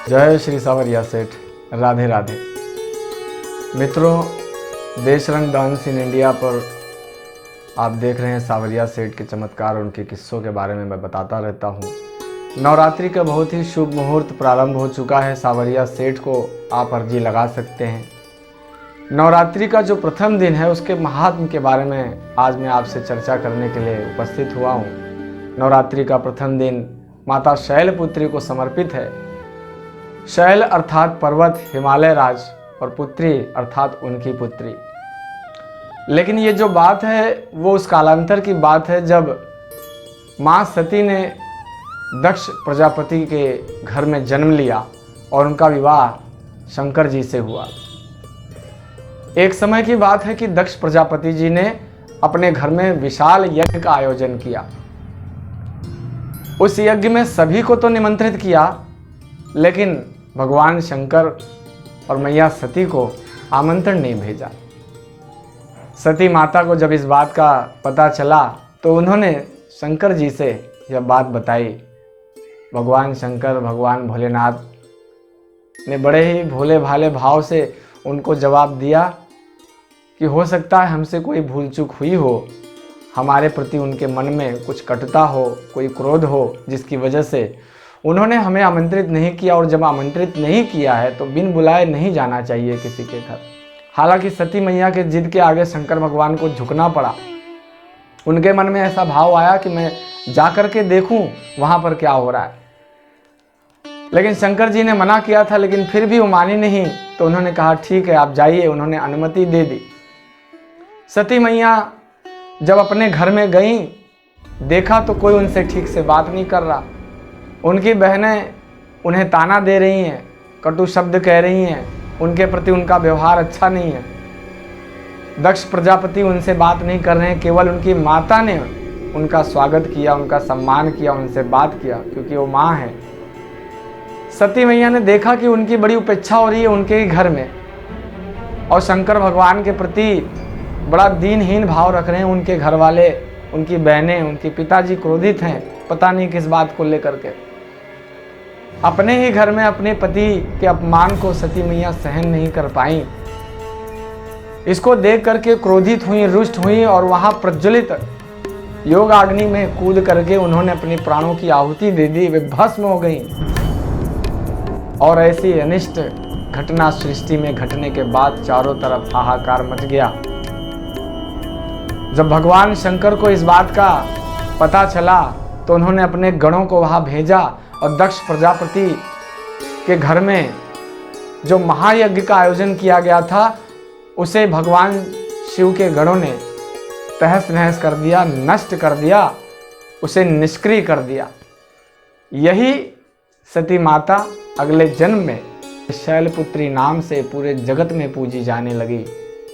जय श्री सावरिया सेठ। राधे राधे। मित्रों, देश रंग डांस इन इंडिया पर आप देख रहे हैं सावरिया सेठ के चमत्कार और उनके किस्सों के बारे में मैं बताता रहता हूँ। नवरात्रि का बहुत ही शुभ मुहूर्त प्रारंभ हो चुका है। सावरिया सेठ को आप अर्जी लगा सकते हैं। नवरात्रि का जो प्रथम दिन है उसके महात्म के बारे में आज मैं आपसे चर्चा करने के लिए उपस्थित हुआ हूँ। नवरात्रि का प्रथम दिन माता शैलपुत्री को समर्पित है। शैल अर्थात पर्वत, हिमालय राज, और पुत्री अर्थात उनकी पुत्री। लेकिन ये जो बात है वो उस कालांतर की बात है जब माँ सती ने दक्ष प्रजापति के घर में जन्म लिया और उनका विवाह शंकर जी से हुआ। एक समय की बात है कि दक्ष प्रजापति जी ने अपने घर में विशाल यज्ञ का आयोजन किया। उस यज्ञ में सभी को तो निमंत्रित किया, लेकिन भगवान शंकर और मैया सती को आमंत्रण नहीं भेजा। सती माता को जब इस बात का पता चला तो उन्होंने शंकर जी से यह बात बताई। भगवान शंकर, भगवान भोलेनाथ ने बड़े ही भोले भाले भाव से उनको जवाब दिया कि हो सकता है हमसे कोई भूल चूक हुई हो, हमारे प्रति उनके मन में कुछ कटुता हो, कोई क्रोध हो, जिसकी वजह से उन्होंने हमें आमंत्रित नहीं किया। और जब आमंत्रित नहीं किया है तो बिन बुलाए नहीं जाना चाहिए किसी के घर। हालांकि सती मैया के जिद के आगे शंकर भगवान को झुकना पड़ा। उनके मन में ऐसा भाव आया कि मैं जा कर के देखूं वहां पर क्या हो रहा है। लेकिन शंकर जी ने मना किया था, लेकिन फिर भी वो मानी नहीं, तो उन्होंने कहा ठीक है आप जाइए। उन्होंने अनुमति दे दी। सती मैया जब अपने घर में गई, देखा तो कोई उनसे ठीक से बात नहीं कर रहा। उनकी बहनें उन्हें ताना दे रही हैं, कटु शब्द कह रही हैं, उनके प्रति उनका व्यवहार अच्छा नहीं है। दक्ष प्रजापति उनसे बात नहीं कर रहे हैं, केवल उनकी माता ने उनका स्वागत किया, उनका सम्मान किया, उनसे बात किया, क्योंकि वो माँ है। सती मैया ने देखा कि उनकी बड़ी उपेक्षा हो रही है उनके ही घर में, और शंकर भगवान के प्रति बड़ा दीनहीन भाव रख रहे हैं उनके घर वाले, उनकी बहनें, उनके पिताजी क्रोधित हैं, पता नहीं किस बात को लेकर के। अपने ही घर में अपने पति के अपमान को सती मैया सहन नहीं कर पाई। इसको देख करके क्रोधित हुई, रुष्ट हुई, और वहां प्रज्वलित योग अग्नि में कूद करके उन्होंने अपने प्राणों की आहुति दे दी। वे भस्म हो गई। और ऐसी अनिष्ट घटना सृष्टि में घटने के बाद चारों तरफ हाहाकार मच गया। जब भगवान शंकर को इस बात का पता चला तो उन्होंने अपने गणों को वहां भेजा, और दक्ष प्रजापति के घर में जो महायज्ञ का आयोजन किया गया था उसे भगवान शिव के गणों ने तहस नहस कर दिया, नष्ट कर दिया, उसे निष्क्रिय कर दिया। यही सती माता अगले जन्म में शैलपुत्री नाम से पूरे जगत में पूजी जाने लगी।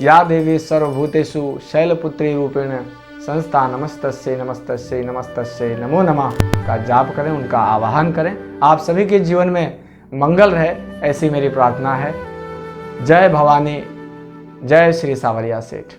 या देवी सर्वभूतेषु शैलपुत्री रूपेण संस्था नमस्तस्यै नमस्तस्यै नमस्तस्यै नमो नमः का जाप करें, उनका आवाहन करें। आप सभी के जीवन में मंगल रहे, ऐसी मेरी प्रार्थना है। जय भवानी, जय श्री सावरिया सेठ।